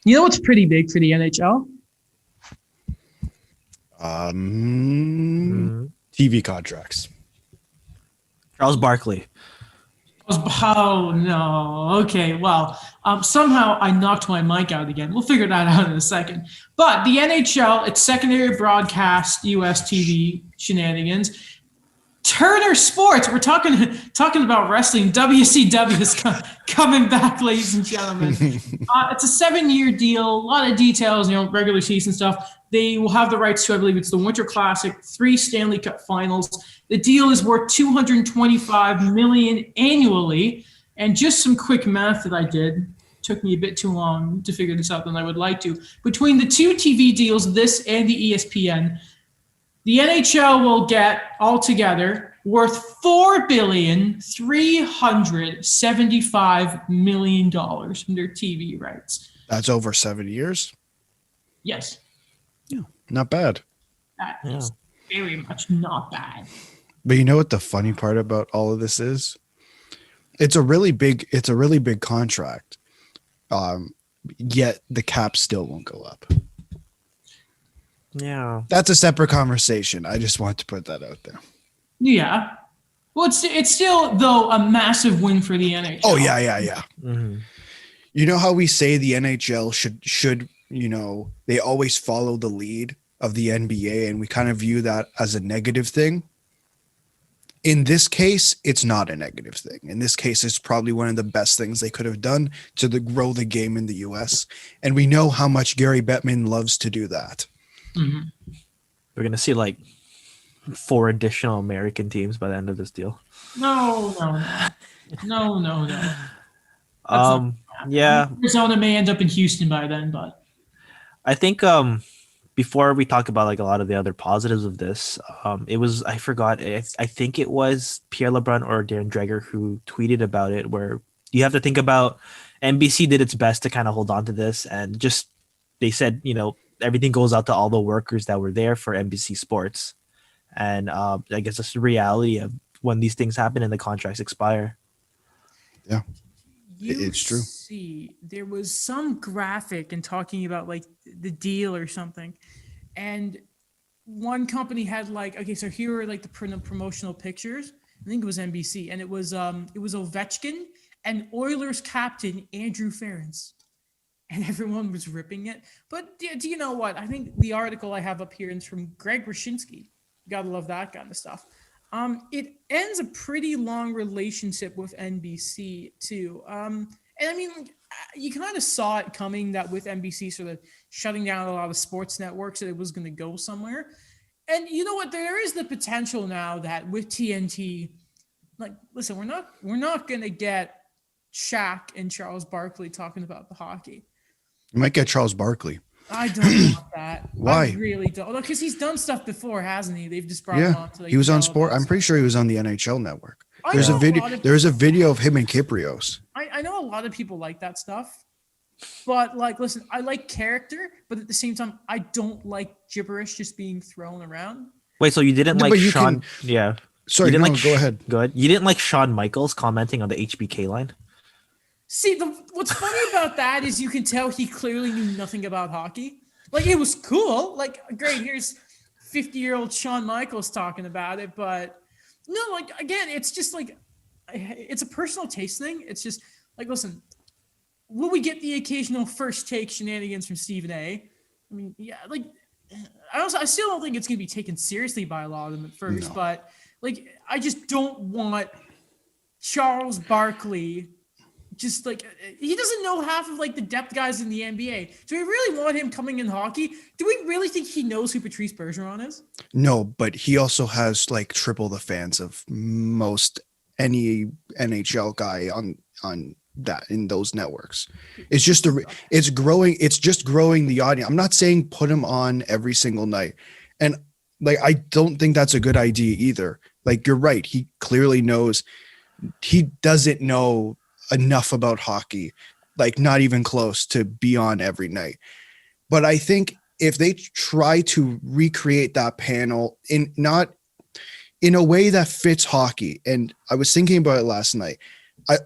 You know what's pretty big for the NHL? TV contracts. Charles Barkley. Oh no. Okay. Well, somehow I knocked my mic out again. We'll figure that out in a second. But the NHL, it's secondary broadcast, US TV shenanigans. Turner Sports. We're talking about wrestling. WCW is coming back, ladies and gentlemen. It's a 7-year deal. A lot of details. Regular season stuff. They will have the rights to, I believe it's the Winter Classic, 3 Stanley Cup Finals. The deal is worth $225 million annually. And just some quick math that I did. Took me a bit too long to figure this out than I would like to. Between the 2 TV deals, this and the ESPN, the NHL will get altogether worth $4,375 million from their TV rights. That's over 7 years. Yes. Yeah, not bad. That is very much not bad. But you know what the funny part about all of this is? It's a really big contract. Yet the cap still won't go up. Yeah. That's a separate conversation. I just want to put that out there. Yeah. Well, it's still, though, a massive win for the NHL. Oh, yeah. Mm-hmm. You know how we say the NHL should, they always follow the lead of the NBA, and we kind of view that as a negative thing? In this case, it's not a negative thing. In this case, it's probably one of the best things they could have done to grow the game in the US. And we know how much Gary Bettman loves to do that. Mm-hmm. We're going to see like 4 additional American teams by the end of this deal. No. Yeah. Arizona may end up in Houston by then, but I think before we talk about like a lot of the other positives of this, it was, I forgot, I think it was Pierre LeBrun or Darren Dreger who tweeted about it, where you have to think about NBC did its best to kind of hold on to this, and just they said, everything goes out to all the workers that were there for NBC Sports. And I guess it's the reality of when these things happen and the contracts expire. Yeah, it's true. See, there was some graphic and talking about like the deal or something. And one company had like, okay, so here are like the promotional pictures. I think it was NBC. And it was Ovechkin and Oilers captain Andrew Ference. And everyone was ripping it. But do you know what? I think the article I have up here is from Greg Wyshynski. You gotta love that kind of stuff. It ends a pretty long relationship with NBC too. And I mean, you kind of saw it coming that with NBC sort of shutting down a lot of sports networks, that it was going to go somewhere. And you know what? There is the potential now that with TNT, like, listen, we're not going to get Shaq and Charles Barkley talking about the hockey. You might get Charles Barkley. I don't want that. Why? I really don't. Because he's done stuff before, hasn't he? They've just brought him on to like, he was on sport. I'm pretty sure he was on the NHL network. There's a video of him and Kyprios. I know a lot of people like that stuff, but like, listen, I like character, but at the same time, I don't like gibberish just being thrown around. Wait, so you didn't like Shawn? Yeah. Sorry, go ahead. Go ahead. You didn't like Shawn Michaels commenting on the HBK line? See, what's funny about that is you can tell he clearly knew nothing about hockey. Like, it was cool. Like, great, here's 50-year-old Shawn Michaels talking about it. But, no, like, again, it's just, like, it's a personal taste thing. It's just, like, listen, will we get the occasional first take shenanigans from Stephen A? I mean, yeah, like, I still don't think it's going to be taken seriously by a lot of them at first. No. But, like, I just don't want Charles Barkley – just like, he doesn't know half of like the depth guys in the NBA. Do we really want him coming in hockey? Do we really think he knows who Patrice Bergeron is? No, but he also has like triple the fans of most any NHL guy on that in those networks. It's just it's just growing the audience. I'm not saying put him on every single night. And like, I don't think that's a good idea either. Like, you're right. He clearly knows, he doesn't know enough about hockey, like not even close to be on every night. But I think if they try to recreate that panel in a way that fits hockey, and I was thinking about it last night,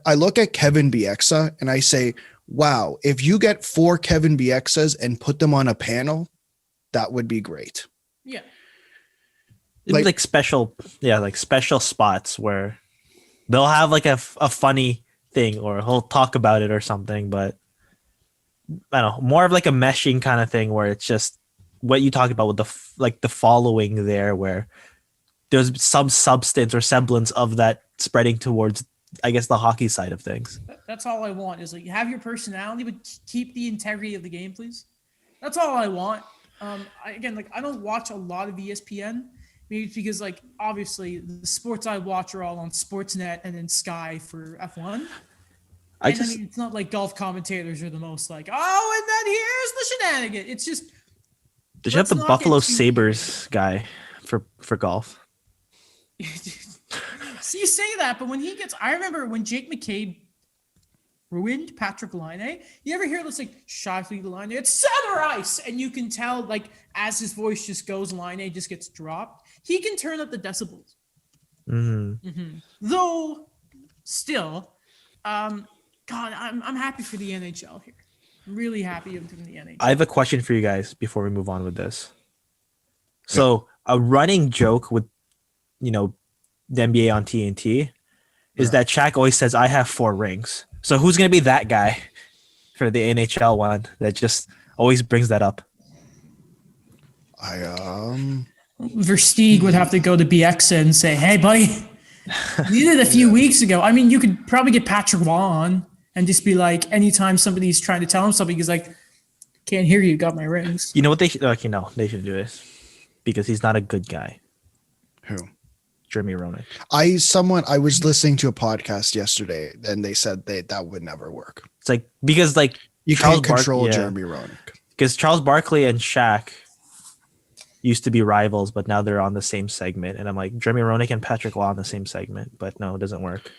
I look at Kevin Bieksa and I say, wow, if you get 4 Kevin BXs and put them on a panel, that would be great. Yeah. It'd be Like- like special, yeah, like special spots where they'll have like a funny thing or he'll talk about it or something, but I don't know, more of like a meshing kind of thing where it's just what you talked about with like the following there, where there's some substance or semblance of that spreading towards, I guess, the hockey side of things. That's all I want is like have your personality, but keep the integrity of the game, please. That's all I want. Again, like I don't watch a lot of ESPN. Maybe it's because like obviously the sports I watch are all on Sportsnet and then Sky for F1. I And just I mean, it's not like golf commentators are the most like, oh, and then here's the shenanigan. It's just did you have let's the not Buffalo get too Sabres guy for golf? So you say that, but when he gets, I remember when Jake McCabe ruined Patrick Laine. You ever hear this like shyly Laine? It's center ice, and you can tell like as his voice just goes, Laine just gets dropped. He can turn up the decibels. Though, still, God, I'm happy for the NHL here. I'm really happy for the NHL. I have a question for you guys before we move on with this. So a running joke with, the NBA on TNT is that Shaq always says, "I have 4 rings." So who's gonna be that guy for the NHL one that just always brings that up? Versteeg would have to go to BX and say, "Hey, buddy, you did a few weeks ago." I mean, you could probably get Patrick Waugh on and just be like, anytime somebody's trying to tell him something, he's like, "Can't hear you. Got my rings." You know what they should? Okay, no, they shouldn't do this because he's not a good guy. Who? Jeremy Roenick. I was listening to a podcast yesterday and they said that would never work. It's like because like You Charles can't control yeah. Jeremy Roenick. Because Charles Barkley and Shaq used to be rivals, but now they're on the same segment. And I'm like, Jeremy Roenick and Patrick Waugh on the same segment, but no, it doesn't work.